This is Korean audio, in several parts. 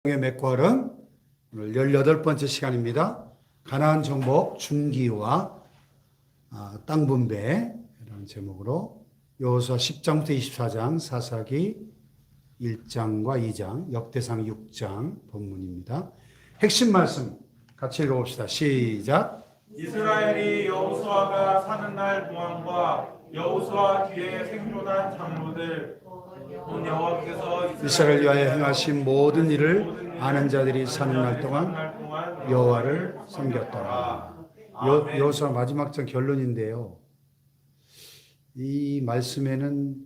맥과는 오늘 18번째 시간입니다. 가나안 정복 중기와 땅 분배라는 제목으로 여호수아 10장부터 24장, 사사기 1장과 2장, 역대상 6장 본문입니다. 핵심 말씀 같이 읽어봅시다. 시작. 이스라엘이 여호수아가 사는 날 동안과 여호수아 뒤에 생존한 장로들 본 여호와께서 이스라엘 위하여 행하신 모든 일을 아는 자들이 사는 날 동안 여호와를 섬겼더라. 여호수아 마지막 장 결론인데요. 이 말씀에는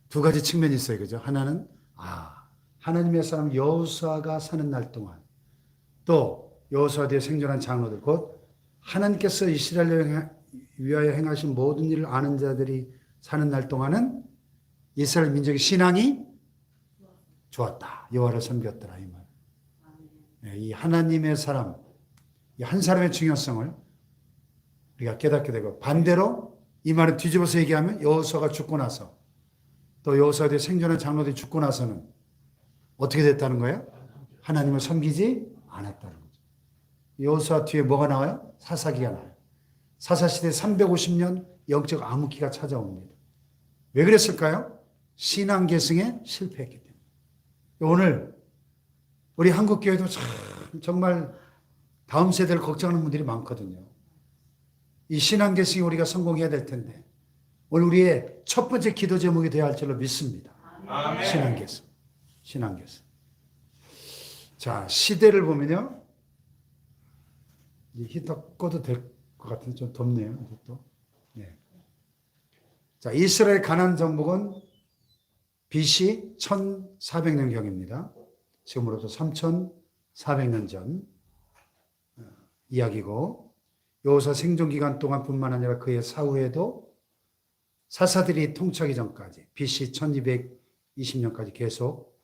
두 가지 측면이 있어요. 그죠? 하나는 하나님의 사람 여호수아가 사는 날 동안, 또 여호수아 뒤에 생존한 장로들, 곧 하나님께서 이스라엘을 위하여 행하신 모든 일을 아는 자들이 사는 날 동안은 이스라엘 민족의 신앙이 좋았다. 여호와를 섬겼더라. 이 말. 이 하나님의 사람, 이 한 사람의 중요성을 우리가 깨닫게 되고, 반대로 이 말을 뒤집어서 얘기하면 여호수아가 죽고 나서, 또 여호수아 뒤에 생존한 장로들이 죽고 나서는 어떻게 됐다는 거예요? 하나님을 섬기지 않았다는 거죠. 여호수아 뒤에 뭐가 나와요? 사사기가 나와요. 사사시대 350년 영적 암흑기가 찾아옵니다. 왜 그랬을까요? 신앙 계승에 실패했기 때문에. 오늘 우리 한국교회도 정말 다음 세대를 걱정하는 분들이 많거든요. 이 신앙 계승이 우리가 성공해야 될 텐데, 오늘 우리의 첫 번째 기도 제목이 되어야 할 줄로 믿습니다. 아멘. 신앙 계승. 신앙 계승. 자, 시대를 보면요. 히터 꺼도 될 것 같은데 좀 덥네요. 또. 네. 자, 이스라엘 가나안 정복은 BC 1400년경입니다. 지금으로부터 3400년 전 이야기고, 여호수아 생존 기간 동안뿐만 아니라 그의 사후에도 사사들이 통치하기 전까지 BC 1220년까지 계속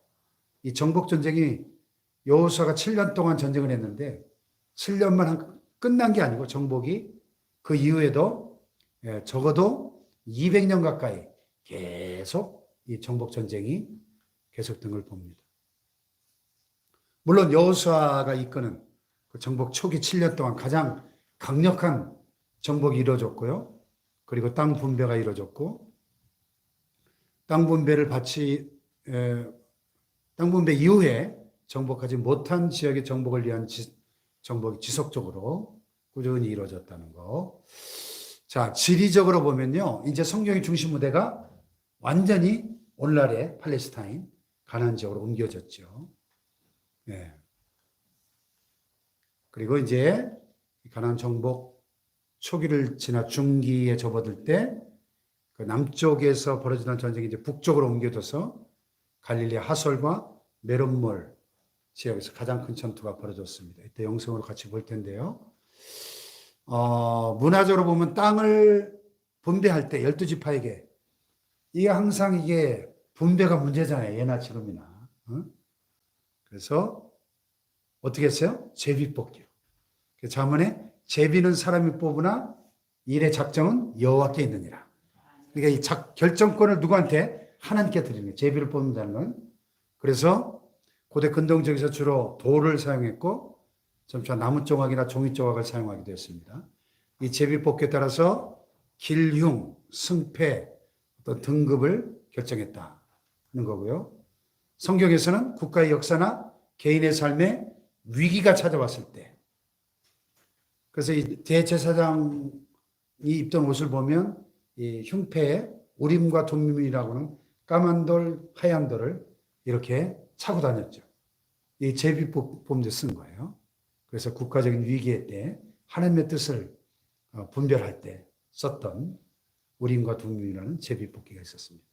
이 정복 전쟁이, 여호수아가 7년 동안 전쟁을 했는데 7년만 끝난 게 아니고 정복이 그 이후에도 적어도 200년 가까이 계속 이 정복 전쟁이 계속된 걸 봅니다. 물론 여호수아가 이끄는 그 정복 초기 7년 동안 가장 강력한 정복이 이루어졌고요. 그리고 땅 분배가 이루어졌고, 땅 분배 이후에 정복하지 못한 지역의 정복을 위한 정복이 지속적으로 꾸준히 이루어졌다는 거. 자, 지리적으로 보면요, 이제 성경의 중심 무대가 완전히 오늘날의 팔레스타인 가나안 지역으로 옮겨졌죠. 네. 그리고 이제 가나안 정복 초기를 지나 중기에 접어들 때 그 남쪽에서 벌어지던 전쟁이 이제 북쪽으로 옮겨져서 갈릴리 하솔과 메론몰 지역에서 가장 큰 전투가 벌어졌습니다. 이때 영상으로 같이 볼 텐데요. 문화적으로 보면 땅을 분배할 때 12지파에게 이게 항상 이게 분배가 문제잖아요. 예나 지금이나. 그래서 어떻게 했어요? 제비 뽑기로. 자문에 제비는 사람이 뽑으나 일의 작정은 여호와께 있느니라. 그러니까 이 결정권을 누구한테? 하나님께 드리는 거예요. 제비를 뽑는다는 건. 그래서 고대 근동적에서 주로 돌을 사용했고, 점차 나무 조각이나 종이 조각을 사용하기도 했습니다. 이 제비 뽑기에 따라서 길흉, 승패, 어떤 등급을 결정했다는 거고요. 성경에서는 국가의 역사나 개인의 삶에 위기가 찾아왔을 때, 그래서 이 대제사장이 입던 옷을 보면 이 흉패에 우림과 둠밈이라고 하는 까만 돌, 하얀 돌을 이렇게 차고 다녔죠. 이 제비 뽑는데 쓴 거예요. 그래서 국가적인 위기의 때 하나님의 뜻을 분별할 때 썼던 우림과 둠밈이라는 제비 뽑기가 있었습니다.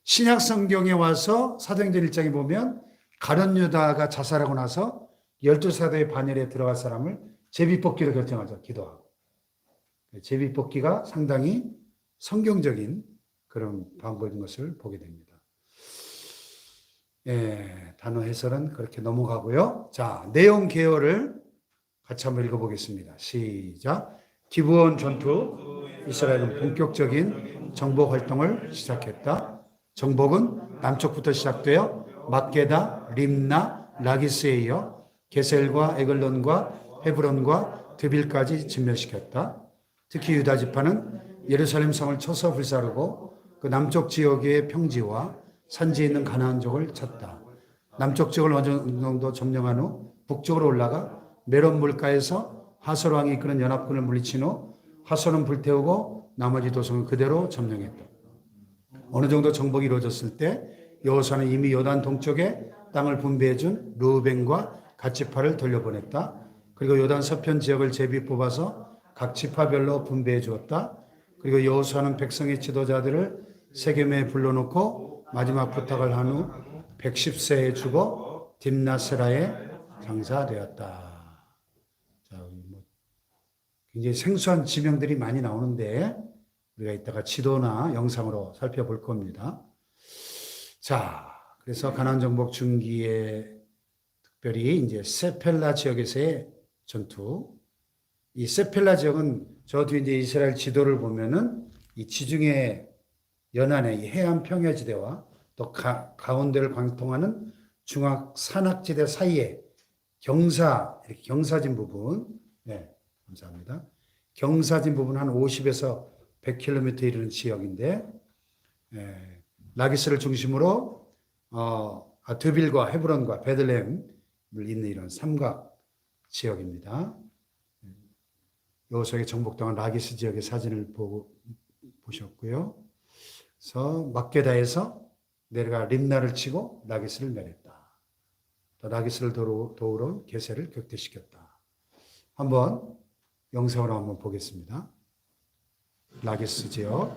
신약 성경에 와서 사도행전 1장에 보면 가룟 유다가 자살하고 나서 12사도의 반열에 들어갈 사람을 제비 뽑기로 결정하죠. 기도하고. 제비 뽑기가 상당히 성경적인 그런 방법인 것을 보게 됩니다. 단어 해설은 그렇게 넘어가고요. 자, 내용 개요를 같이 한번 읽어보겠습니다. 시작. 기브온 전투, 이스라엘은 본격적인 정복 활동을 시작했다. 정복은 남쪽부터 시작되어 막게다, 림나, 라기스에 이어 게셀과 에글론과 헤브론과 드빌까지 진멸시켰다. 특히 유다 지파는 예루살렘 성을 쳐서 불사르고 그 남쪽 지역의 평지와 산지에 있는 가나안족을 쳤다. 남쪽 지역을 어느 정도 점령한 후 북쪽으로 올라가 메론 물가에서 하솔 왕이 이끄는 연합군을 물리친 후 하솔은 불태우고 나머지 도성을 그대로 점령했다. 어느 정도 정복이 이루어졌을 때 여호수아는 이미 요단 동쪽에 땅을 분배해 준 르우벤과 갓 지파를 돌려보냈다. 그리고 요단 서편 지역을 제비 뽑아서 각 지파별로 분배해 주었다. 그리고 여호수아는 백성의 지도자들을 세겜에 불러놓고 마지막 부탁을 한 후 110세에 죽어 딥나세라에 장사되었다. 자, 굉장히 생소한 지명들이 많이 나오는데 우리가 이따가 지도나 영상으로 살펴볼 겁니다. 자, 그래서 가나안 정복 중기에 특별히 이제 세펠라 지역에서의 전투. 이 세펠라 지역은 저 뒤에 이제 이스라엘 지도를 보면은 이 지중해 연안의 이 해안 평야지대와 또 가운데를 관통하는 중앙 산악지대 사이에 이렇게 경사진 부분, 네, 감사합니다. 경사진 부분 한 50에서 100km 이르는 지역인데, 라기스를 중심으로 드빌과 헤브론과 베들레헴을 잇는 이런 삼각 지역입니다. 여호수아에게 정복당한 라기스 지역의 사진을 보셨고요. 그래서 막게다에서 내려가 림나를 치고 라기스를 멸했다. 또 라기스를 도우러 온 게셀을 격퇴시켰다. 한번 영상으로 한번 보겠습니다. 라기스 지역.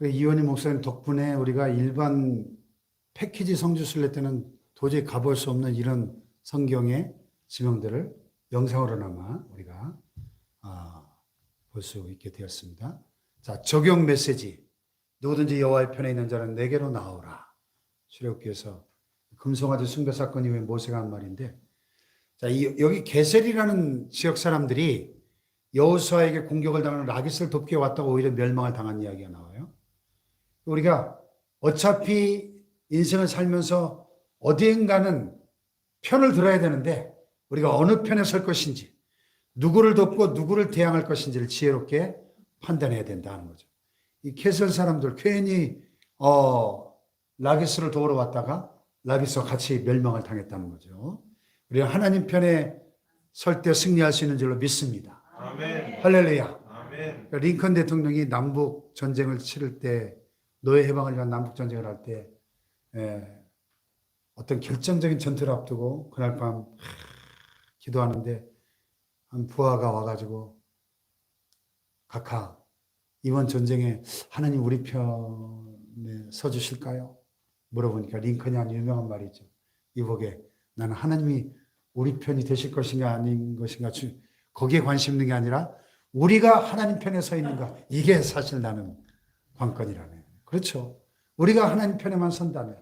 이원희 목사님 덕분에 우리가 일반 패키지 성지순례 낼 때는 도저히 가볼 수 없는 이런 성경의 지명들을 영상으로나마 우리가 볼 수 있게 되었습니다. 자, 적용 메시지. 누구든지 여호와의 편에 있는 자는 내게로 나오라. 출애굽기에서 금송아지 숭배 사건 이후에 모세가 한 말인데, 자, 여기 게셀이라는 지역 사람들이 여호수아에게 공격을 당하는 라기스를 돕게 왔다고 오히려 멸망을 당한 이야기가 나와요. 우리가 어차피 인생을 살면서 어디엔가는 편을 들어야 되는데 우리가 어느 편에 설 것인지, 누구를 돕고 누구를 대항할 것인지를 지혜롭게 판단해야 된다는 거죠. 이 게셀 사람들 괜히 라기스를 도우러 왔다가 라기스와 같이 멸망을 당했다는 거죠. 우리가 하나님 편에 설 때 승리할 수 있는 줄로 믿습니다. 아멘. 할렐루야. 아멘. 링컨 대통령이 남북 전쟁을 치를 때, 노예 해방을 위한 남북 전쟁을 할 때 어떤 결정적인 전투를 앞두고 그날 밤 기도하는데 한 부하가 와가지고, 각하, 이번 전쟁에 하나님 우리 편에 서주실까요? 물어보니까 링컨이 한 유명한 말이 있죠. 이복에 나는 하나님이 우리 편이 되실 것인가 아닌 것인가 거기에 관심 있는 게 아니라 우리가 하나님 편에 서 있는가, 이게 사실 나는 관건이라네. 그렇죠. 우리가 하나님 편에만 선다면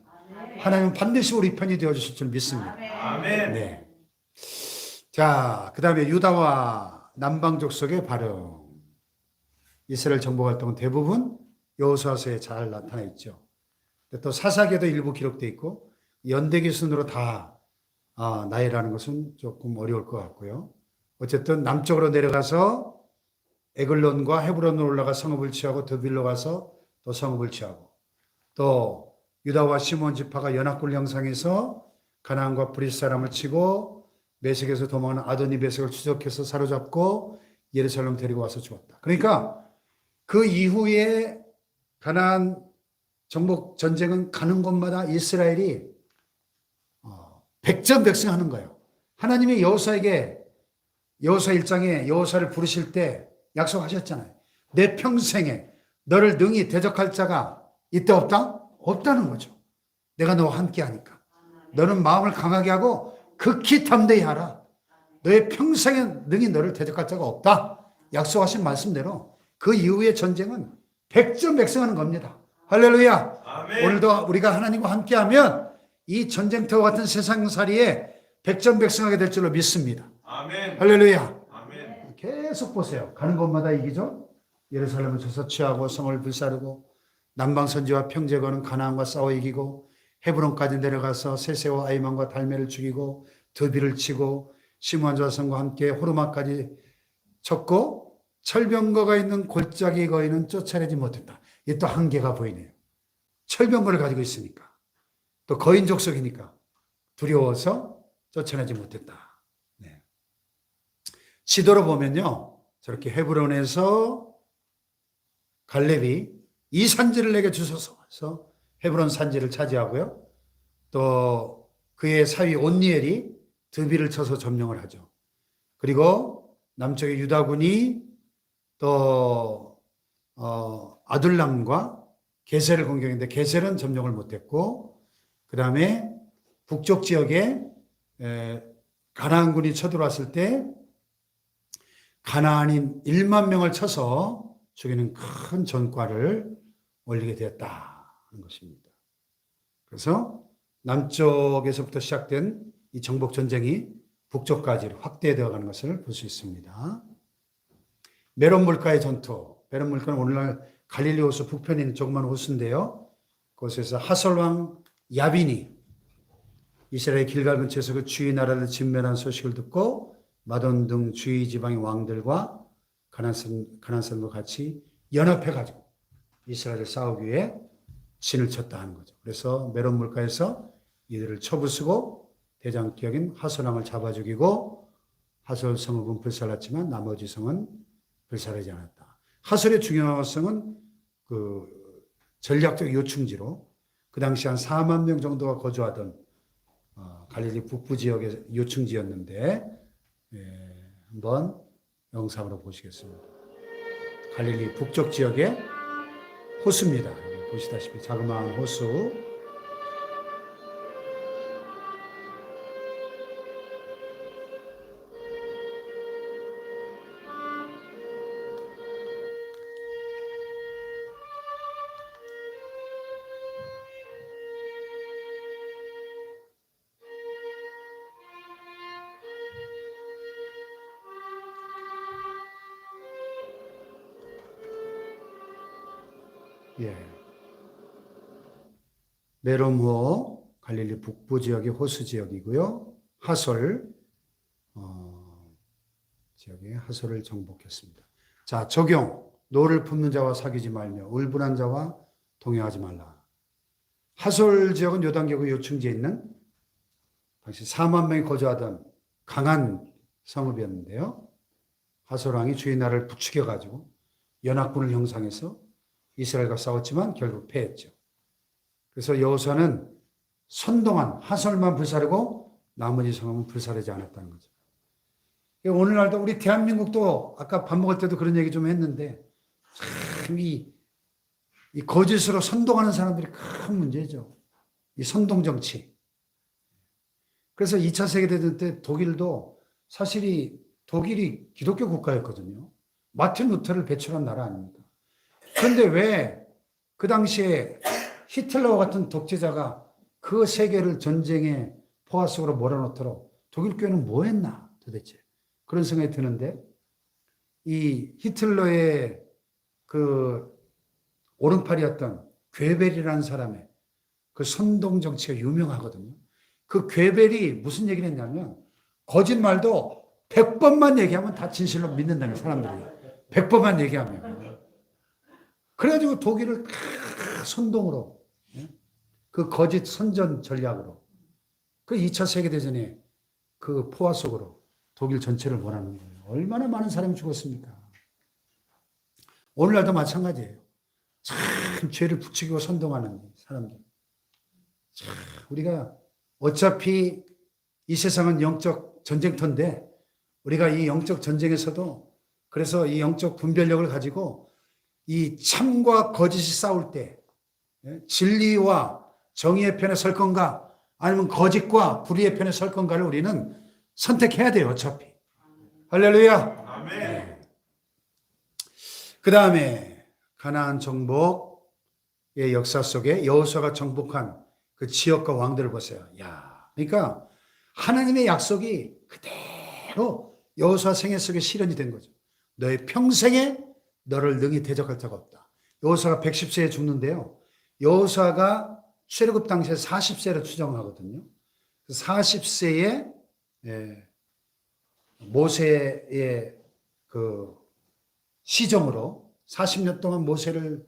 하나님은 반드시 우리 편이 되어주실 줄 믿습니다. 아멘. 네. 자, 그 다음에 유다와 남방 족속의 발흥. 이스라엘 정복 활동은 대부분 여호수아서에 잘 나타나 있죠. 또 사사기에도 일부 기록되어 있고 연대기 순으로 다 나열하는 것은 조금 어려울 것 같고요. 어쨌든 남쪽으로 내려가서 에글론과 헤브론으로 올라가 성읍을 취하고 드빌로 가서 또 성읍을 취하고, 또 유다와 시몬 지파가 연합군을 형성해서 가나안과 브리스 사람을 치고 메섹에서 도망하는 아도니 메섹을 추적해서 사로잡고 예루살렘 데리고 와서 죽었다. 그러니까 그 이후에 가나안 정복 전쟁은 가는 곳마다 이스라엘이 백전백승하는 거예요. 하나님이 여호수아에게 여호수아 1장에 여호수아를 부르실 때 약속하셨잖아요. 내 평생에 너를 능히 대적할 자가 이때 없다? 없다는 거죠. 내가 너와 함께 하니까. 너는 마음을 강하게 하고 극히 담대히 하라. 너의 평생의 능히 너를 대적할 자가 없다. 약속하신 말씀대로 그 이후의 전쟁은 백전백승하는 겁니다. 할렐루야. 아멘. 오늘도 우리가 하나님과 함께하면 이 전쟁터와 같은 세상살이에 백전백승하게 될 줄로 믿습니다. 아멘. 할렐루야. 아멘. 계속 보세요. 가는 곳마다 이기죠. 예루살렘을 쳐서 취하고 성을 불사르고 남방선지와 평제거는 가나안과 싸워 이기고 헤브론까지 내려가서 세세와 아이만과 달메를 죽이고 드비를 치고 시므온 자손과 함께 호르마까지 쳤고 철병거가 있는 골짜기 거인은 쫓아내지 못했다. 이게 또 한계가 보이네요. 철병거를 가지고 있으니까 또 거인 족속이니까 두려워서 쫓아내지 못했다. 네. 지도로 보면요, 저렇게 헤브론에서 갈렙이 이 산지를 내게 주소서 해서 헤브론 산지를 차지하고요. 또 그의 사위 온니엘이 드비를 쳐서 점령을 하죠. 그리고 남쪽의 유다군이 또 아둘람과 게셀을 공격했는데 게셀은 점령을 못했고, 그 다음에 북쪽 지역에 가나안군이 쳐들어왔을 때 가나안인 1만 명을 쳐서 죽이는 큰 전과를 올리게 되었다는 것입니다. 그래서 남쪽에서부터 시작된 이 정복 전쟁이 북쪽까지 확대되어 가는 것을 볼 수 있습니다. 메론 물가의 전투. 메론 물가는 오늘날 갈릴리 호수 북편에 있는 조그만 호수인데요. 그곳에서 하솔 왕 야빈이 이스라엘 길갈 근처에서 그 주위 나라를 진멸한 소식을 듣고 마돈 등 주위 지방의 왕들과 가나안 사람과 같이 연합해가지고 이스라엘을 싸우기 위해 진을 쳤다 하는 거죠. 그래서 메론 물가에서 이들을 쳐부수고 대장 기역인 하솔 왕을 잡아 죽이고 하솔 성읍은 불살랐지만 나머지 성은 불살하지 않았다. 하솔의 중요성은 그 전략적 요충지로 그 당시 한 4만 명 정도가 거주하던 갈릴리 북부 지역의 요충지였는데, 한번 영상으로 보시겠습니다. 갈릴리 북쪽 지역의 호수입니다. 보시다시피 자그마한 호수. 예. 메롬호 갈릴리 북부 지역의 호수 지역이고요. 하솔 지역의 하솔을 정복했습니다. 자, 적용. 노를 품는 자와 사귀지 말며 울분한 자와 동행하지 말라. 하솔 지역은 요단계곡 요충지에 있는 당시 4만 명이 거주하던 강한 성읍이었는데요. 하솔 왕이 주의 나라를 부추겨 가지고 연합군을 형성해서 이스라엘과 싸웠지만 결국 패했죠. 그래서 여호수아는 선동한 하솔만 불사르고 나머지 성은 불사르지 않았다는 거죠. 오늘날도 우리 대한민국도 아까 밥 먹을 때도 그런 얘기 좀 했는데 참 이 거짓으로 선동하는 사람들이 큰 문제죠. 이 선동 정치. 그래서 2차 세계대전 때 독일도 사실이 독일이 기독교 국가였거든요. 마틴 루터를 배출한 나라 아닙니까? 그런데 왜 그 당시에 히틀러와 같은 독재자가 그 세계를 전쟁의 포화 속으로 몰아넣도록 독일 교회는 뭐 했나 도대체? 그런 생각이 드는데, 이 히틀러의 그 오른팔이었던 괴벨이라는 사람의 그 선동 정치가 유명하거든요. 그 괴벨이 무슨 얘기를 했냐면 거짓말도 100번만 얘기하면 다 진실로 믿는다는 사람들이. 100번만 얘기하면. 그래가지고 독일을 선동으로, 그 거짓 선전 전략으로, 그 2차 세계대전에 그 포화 속으로 독일 전체를 몰아넣은 거예요. 얼마나 많은 사람이 죽었습니까? 오늘날도 마찬가지예요. 참 죄를 부추기고 선동하는 사람들. 참 우리가 어차피 이 세상은 영적 전쟁터인데 우리가 이 영적 전쟁에서도 그래서 이 영적 분별력을 가지고 이 참과 거짓이 싸울 때 진리와 정의의 편에 설 건가 아니면 거짓과 불의의 편에 설 건가를 우리는 선택해야 돼요. 어차피. 할렐루야. 아멘. 그 다음에 가나안 정복의 역사 속에 여호수아가 정복한 그 지역과 왕들을 보세요. 야, 그러니까 하나님의 약속이 그대로 여호수아 생애 속에 실현이 된 거죠. 너의 평생에 너를 능히 대적할 자가 없다. 여호수아가 110세에 죽는데요. 여호수아가 출애굽 당시에 40세로 추정하거든요. 40세에 모세의 그 시종으로 40년 동안 모세를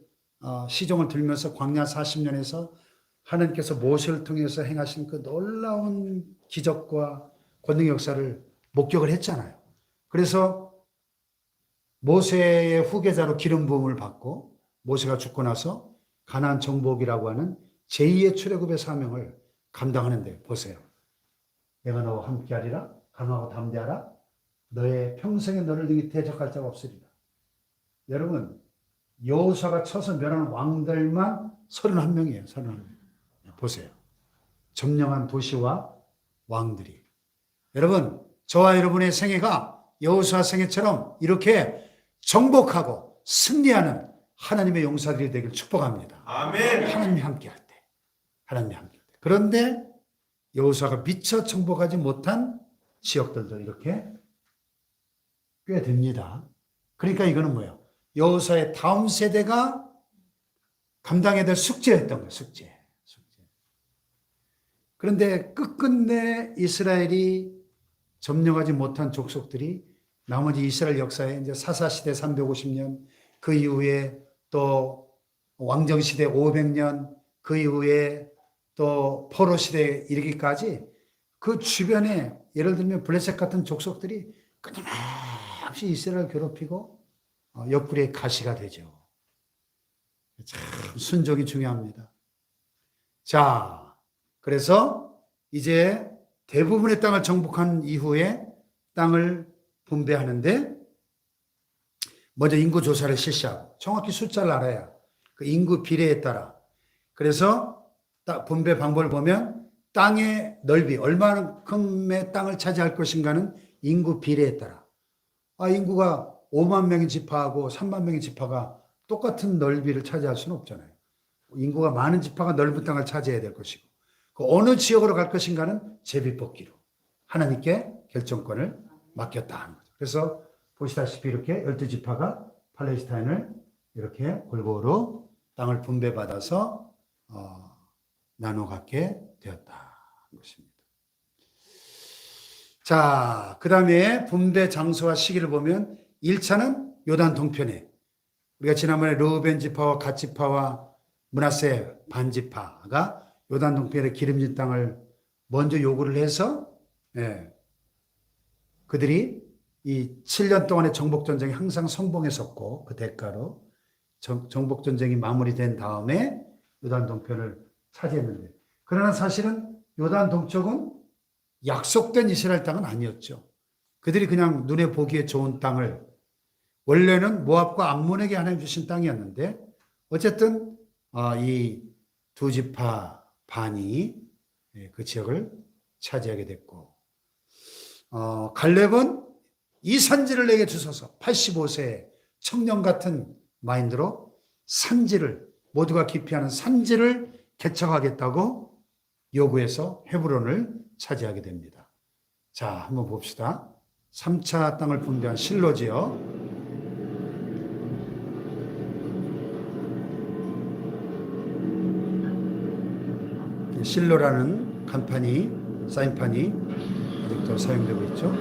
시종을 들면서 광야 40년에서 하나님께서 모세를 통해서 행하신 그 놀라운 기적과 권능 역사를 목격을 했잖아요. 그래서 모세의 후계자로 기름 부음을 받고 모세가 죽고 나서 가나안 정복이라고 하는 제2의 출애굽의 사명을 감당하는데 보세요. 내가 너와 함께하리라 강하고 담대하라 너의 평생에 너를 능히 대적할 자가 없으리라. 여러분 여호수아가 쳐서 멸한 왕들만 31명이에요. 31명. 보세요. 점령한 도시와 왕들이. 여러분 저와 여러분의 생애가 여호수아 생애처럼 이렇게 정복하고 승리하는 하나님의 용사들이 되길 축복합니다. 아멘. 하나님이 함께할 때. 하나님이 함께할 때. 그런데 여호수아가 미처 정복하지 못한 지역들도 이렇게 꽤 됩니다. 그러니까 이거는 뭐예요? 여호수아의 다음 세대가 감당해야 될 숙제였던 거예요. 숙제. 그런데 끝끝내 이스라엘이 점령하지 못한 족속들이 나머지 이스라엘 역사에 이제 사사시대 350년, 그 이후에 또 왕정시대 500년, 그 이후에 또 포로시대에 이르기까지 그 주변에 예를 들면 블레셋 같은 족속들이 끊임없이 이스라엘을 괴롭히고 옆구리에 가시가 되죠. 참 순종이 중요합니다. 자, 그래서 이제 대부분의 땅을 정복한 이후에 땅을 분배하는데 먼저 인구 조사를 실시하고 정확히 숫자를 알아야 그 인구 비례에 따라 그래서 분배 방법을 보면 땅의 넓이 얼마만큼의 땅을 차지할 것인가는 인구 비례에 따라 인구가 5만 명의 지파하고 3만 명의 지파가 똑같은 넓이를 차지할 수는 없잖아요. 인구가 많은 지파가 넓은 땅을 차지해야 될 것이고 그 어느 지역으로 갈 것인가는 제비뽑기로 하나님께 결정권을 맡겼다 하는 거죠. 그래서 보시다시피 이렇게 12지파가 팔레스타인을 이렇게 골고루 땅을 분배받아서 나눠 갖게 되었다 것입니다. 자, 그 다음에 분배 장소와 시기를 보면 1차는 요단 동편에 우리가 지난번에 르우벤 지파와 갓 지파와 므낫세 반 지파가 요단 동편의 기름진 땅을 먼저 요구를 해서 그들이 이 7년 동안의 정복전쟁이 항상 선봉했었고 그 대가로 정복전쟁이 마무리된 다음에 요단 동편을 차지했는데 그러나 사실은 요단 동쪽은 약속된 이스라엘 땅은 아니었죠. 그들이 그냥 눈에 보기에 좋은 땅을 원래는 모압과 암몬에게 하나님 주신 땅이었는데 어쨌든 이 두 지파 반이 그 지역을 차지하게 됐고 갈렙은 이 산지를 내게 주소서 85세 청년 같은 마인드로 산지를 모두가 기피하는 산지를 개척하겠다고 요구해서 헤브론을 차지하게 됩니다. 자, 한번 봅시다. 3차 땅을 분배한 실로지요. 실로라는 간판이 사인판이 아직도 사용되고 있죠.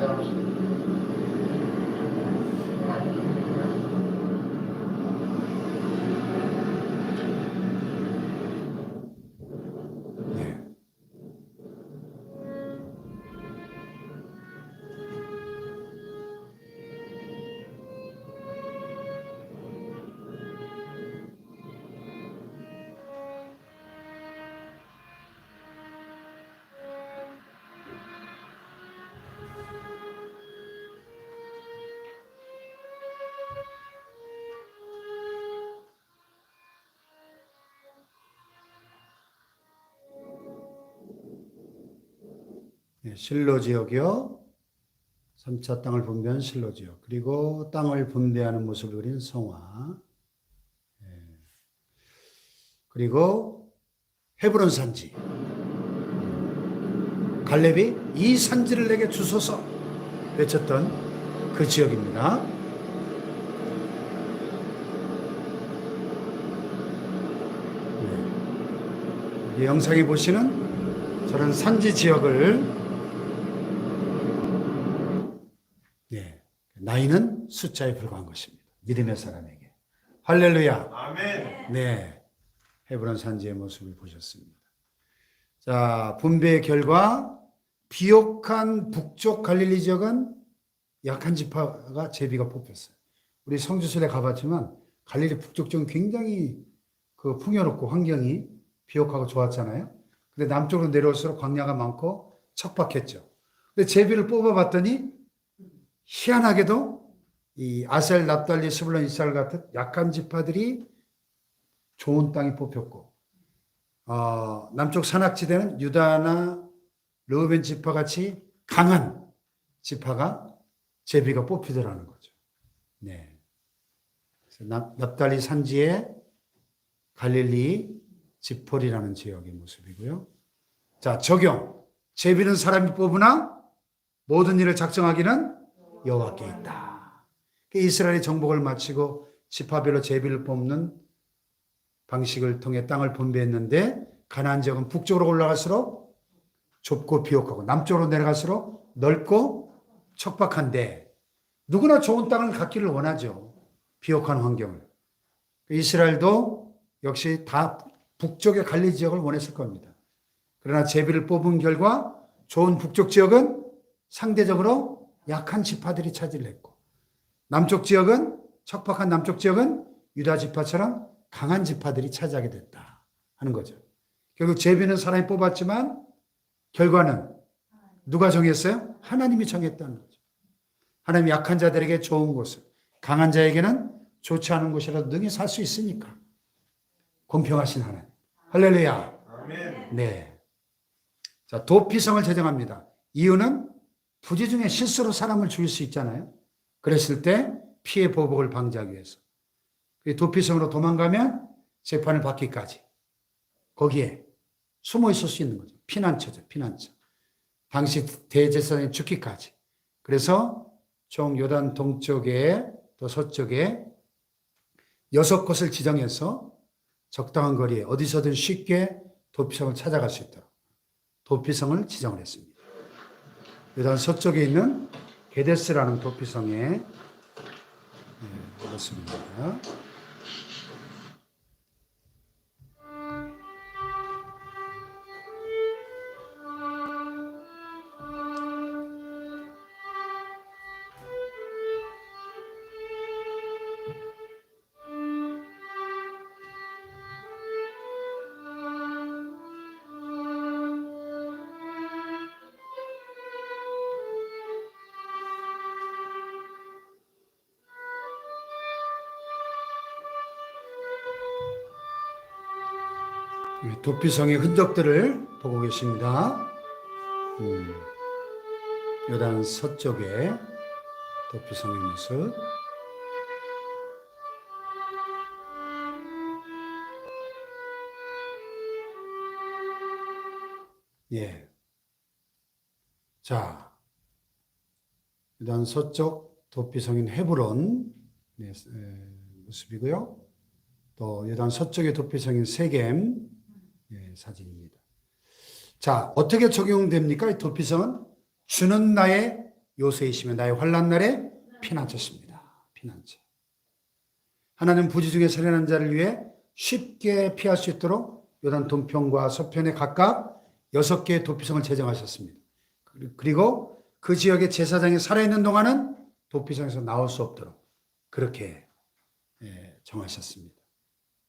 실로 지역이요. 3차 땅을 분배한 실로지요. 그리고 땅을 분배하는 모습을 그린 성화. 그리고 헤브론 산지. 갈렙이 이 산지를 내게 주소서 외쳤던 그 지역입니다. 이 영상에 보시는 저런 산지 지역을 나이는 숫자에 불과한 것입니다. 믿음의 사람에게. 할렐루야. 아멘. 네. 헤브론 산지의 모습을 보셨습니다. 자, 분배의 결과 비옥한 북쪽 갈릴리 지역은 약한 지파가 제비가 뽑혔어요. 우리 성지순례 가봤지만 갈릴리 북쪽 지역은 굉장히 그 풍요롭고 환경이 비옥하고 좋았잖아요. 근데 남쪽으로 내려올수록 광야가 많고 척박했죠. 근데 제비를 뽑아봤더니 희한하게도 이 아셀, 납달리, 스불론, 이사갈 같은 약한 지파들이 좋은 땅이 뽑혔고, 남쪽 산악지대는 유다나 르우벤 지파 같이 강한 지파가 제비가 뽑히더라는 거죠. 네. 납달리 산지의 갈릴리 지폴이라는 지역의 모습이고요. 자, 적용. 제비는 사람이 뽑으나 모든 일을 작정하기는 여호와께 있다. 이스라엘이 정복을 마치고 지파별로 제비를 뽑는 방식을 통해 땅을 분배했는데 가나안 지역은 북쪽으로 올라갈수록 좁고 비옥하고 남쪽으로 내려갈수록 넓고 척박한데 누구나 좋은 땅을 갖기를 원하죠. 비옥한 환경을. 이스라엘도 역시 다 북쪽의 갈릴리 지역을 원했을 겁니다. 그러나 제비를 뽑은 결과 좋은 북쪽 지역은 상대적으로 약한 지파들이 차지를 했고 남쪽 지역은 척박한 남쪽 지역은 유다 지파처럼 강한 지파들이 차지하게 됐다 하는 거죠. 결국 제비는 사람이 뽑았지만 결과는 누가 정했어요? 하나님이 정했다는 거죠. 하나님이 약한 자들에게 좋은 곳을, 강한 자에게는 좋지 않은 곳이라도 능히 살 수 있으니까. 공평하신 하나님. 할렐루야. 아멘. 네. 자, 도피성을 제정합니다. 이유는 부지 중에 실수로 사람을 죽일 수 있잖아요. 그랬을 때 피해 보복을 방지하기 위해서. 도피성으로 도망가면 재판을 받기까지 거기에 숨어 있을 수 있는 거죠. 피난처죠. 피난처. 당시 대제사장이 죽기까지. 그래서 총 요단 동쪽에 또 서쪽에 6곳을 지정해서 적당한 거리에 어디서든 쉽게 도피성을 찾아갈 수 있도록 도피성을 지정을 했습니다. 요단 서쪽에 있는 게데스라는 도피성에 그렇습니다. 도피성의 흔적들을 보고 계십니다. 요단 서쪽에 도피성의 모습. 예. 자, 요단 서쪽 도피성인 헤브론 모습이고요. 또 요단 서쪽의 도피성인 세겜 사진입니다. 자, 어떻게 적용됩니까? 이 도피성은 주는 나의 요새이시며 나의 환난 날에 피난처십니다. 피난처. 하나님 부지 중에 살인한 자를 위해 쉽게 피할 수 있도록 요단 동편과 서편에 각각 6개의 도피성을 제정하셨습니다. 그리고 그 지역의 제사장이 살아있는 동안은 도피성에서 나올 수 없도록 그렇게 정하셨습니다.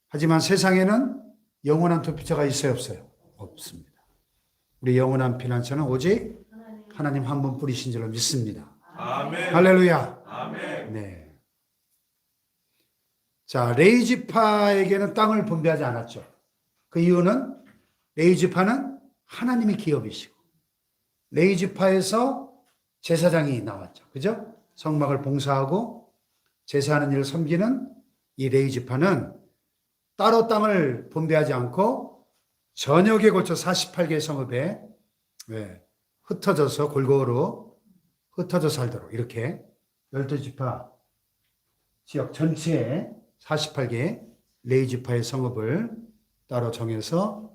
하지만 세상에는 영원한 도피처가 있어요, 없어요? 없습니다. 우리 영원한 피난처는 오직 하나님 한 분 뿌리신 줄로 믿습니다. 아멘. 할렐루야. 아멘. 네. 자, 레위 지파에게는 땅을 분배하지 않았죠. 그 이유는 레위 지파는 하나님의 기업이시고 레위 지파에서 제사장이 나왔죠. 그죠? 성막을 봉사하고 제사하는 일을 섬기는 이 레위 지파는 따로 땅을 분배하지 않고 전역에 걸쳐 48개의 성읍에 흩어져서 골고루 흩어져 살도록 이렇게 12지파 지역 전체에 48개 레위 지파의 성읍을 따로 정해서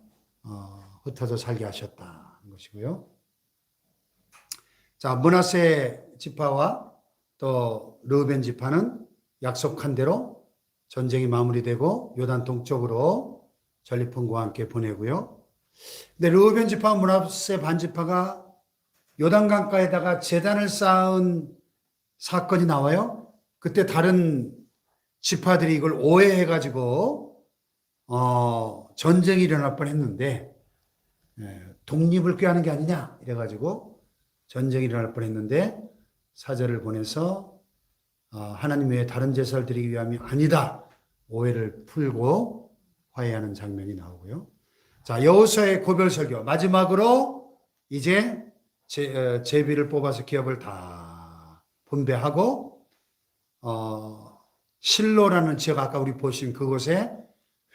흩어져 살게 하셨다는 것이고요. 자, 므낫세 지파와 또 르우벤 지파는 약속한 대로 전쟁이 마무리되고 요단 동쪽으로 전리품과 함께 보내고요. 근데 르우벤 지파와 므낫세 반지파가 요단강가에다가 제단을 쌓은 사건이 나와요. 그때 다른 지파들이 이걸 오해해가지고 전쟁이 일어날 뻔했는데 독립을 꾀하는 게 아니냐 이래가지고 전쟁이 일어날 뻔했는데 사절을 보내서 하나님 외에 다른 제사를 드리기 위함이 아니다 오해를 풀고 화해하는 장면이 나오고요. 자, 여호수아의 고별 설교 마지막으로 이제 제비를 뽑아서 기업을 다 분배하고 실로라는 지역 아까 우리 보신 그곳에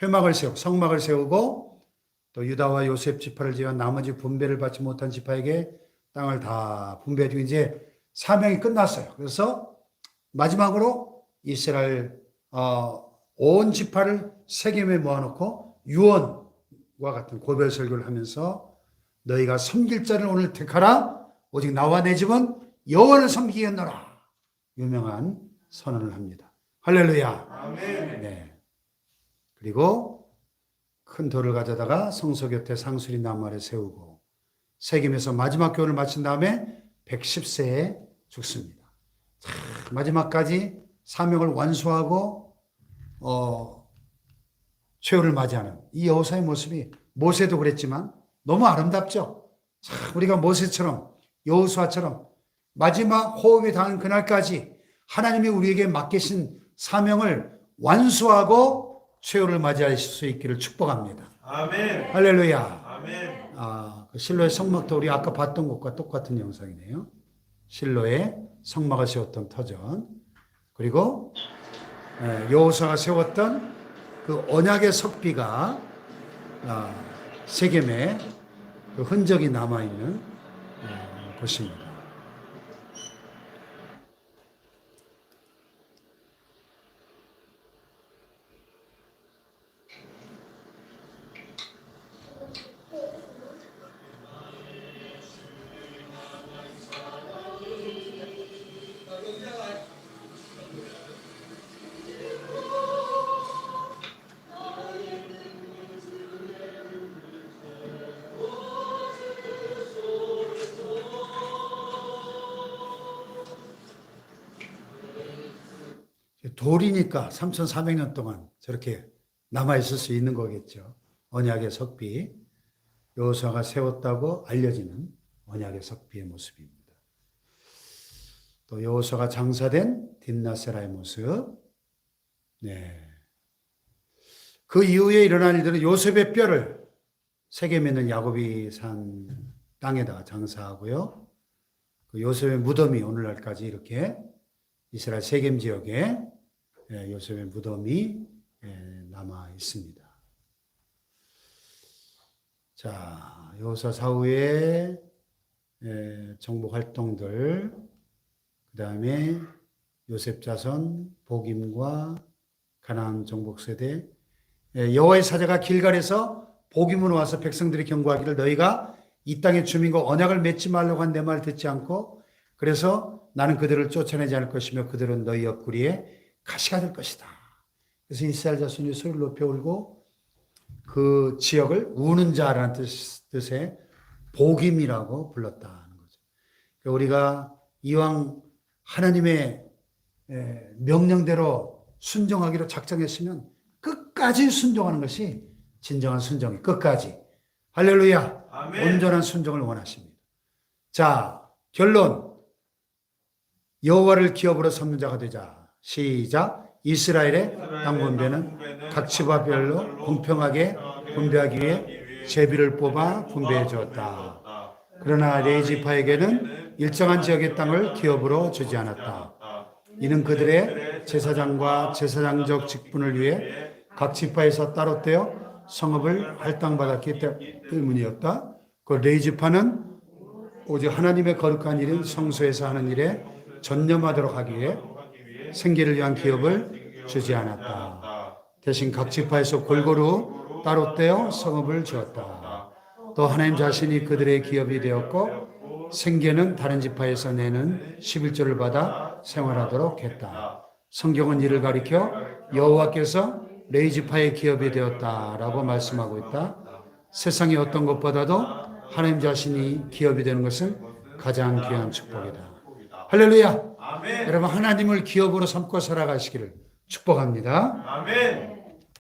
회막을 세우고 성막을 세우고 또 유다와 요셉 지파를 제외한 나머지 분배를 받지 못한 지파에게 땅을 다 분배해주고 이제 사명이 끝났어요. 그래서 마지막으로 이스라엘 온 지파를 세겜에 모아놓고 유언과 같은 고별 설교를 하면서 너희가 섬길 자를 오늘 택하라 오직 나와 내 집은 여호와를 섬기겠노라 유명한 선언을 합니다. 할렐루야. 아멘. 네. 그리고 큰 돌을 가져다가 성소 곁에 상수리 나무 아래 세우고 세겜에서 마지막 교훈을 마친 다음에 110세에 죽습니다. 마지막까지 사명을 완수하고 최후를 맞이하는 이 여호수아의 모습이 모세도 그랬지만 너무 아름답죠. 우리가 모세처럼 여호수아처럼 마지막 호흡이 닿은 그날까지 하나님이 우리에게 맡기신 사명을 완수하고 최후를 맞이할 수 있기를 축복합니다. 아멘. 할렐루야. 아멘. 그 실로의 성막도 우리 아까 봤던 것과 똑같은 영상이네요. 실로의 성막을 세웠던 터전 그리고 여호수아가 세웠던 그 언약의 석비가 세겜에 그 흔적이 남아있는 곳입니다. 돌이니까 3,400년 동안 저렇게 남아있을 수 있는 거겠죠. 언약의 석비, 여호수아가 세웠다고 알려지는 언약의 석비의 모습입니다. 또 여호수아가 장사된 딥나세라의 모습. 네. 그 이후에 일어난 일들은 요셉의 뼈를 세겜에 있는 야곱이 산 땅에다가 장사하고요. 그 요셉의 무덤이 오늘날까지 이렇게 이스라엘 세겜 지역에 요셉의 무덤이 남아 있습니다. 자, 여호수아 사후의 정복 활동들, 그 다음에 요셉 자손, 복임과 가나안 정복 세대, 여호와의 사자가 길갈에서 복임으로 와서 백성들이 경고하기를 너희가 이 땅의 주민과 언약을 맺지 말라고 한 내 말을 듣지 않고 그래서 나는 그들을 쫓아내지 않을 것이며 그들은 너희 옆구리에 가시가 될 것이다. 그래서 이스라엘 자손이 소리를 높여 울고 그 지역을 우는 자라는 뜻의 복임이라고 불렀다는 거죠. 그러니까 우리가 이왕 하나님의 명령대로 순종하기로 작정했으면 끝까지 순종하는 것이 진정한 순종이 끝까지. 할렐루야. 아멘. 온전한 순종을 원하십니다. 자, 결론. 여호와를 기업으로 삼는 자가 되자. 시작. 이스라엘의 땅 분배는 각 지파별로 공평하게 분배하기 위해 제비를 뽑아 분배해 주었다. 그러나 레위 지파에게는 일정한 지역의 땅을 기업으로 주지 않았다. 이는 그들의 제사장과 제사장적 직분을 위해 각 지파에서 따로 떼어 성읍을 할당받았기 때문이었다. 그 레위 지파는 오직 하나님의 거룩한 일인 성소에서 하는 일에 전념하도록 하기 위해 생계를 위한 기업을 주지 않았다. 대신 각 지파에서 골고루 따로 떼어 성읍을 주었다. 또 하나님 자신이 그들의 기업이 되었고 생계는 다른 지파에서 내는 11조를 받아 생활하도록 했다. 성경은 이를 가리켜 여호와께서 레위 지파의 기업이 되었다라고 말씀하고 있다. 세상의 어떤 것보다도 하나님 자신이 기업이 되는 것은 가장 귀한 축복이다. 할렐루야. 아멘. 여러분 하나님을 기업으로 삼고 살아가시기를 축복합니다. 아멘.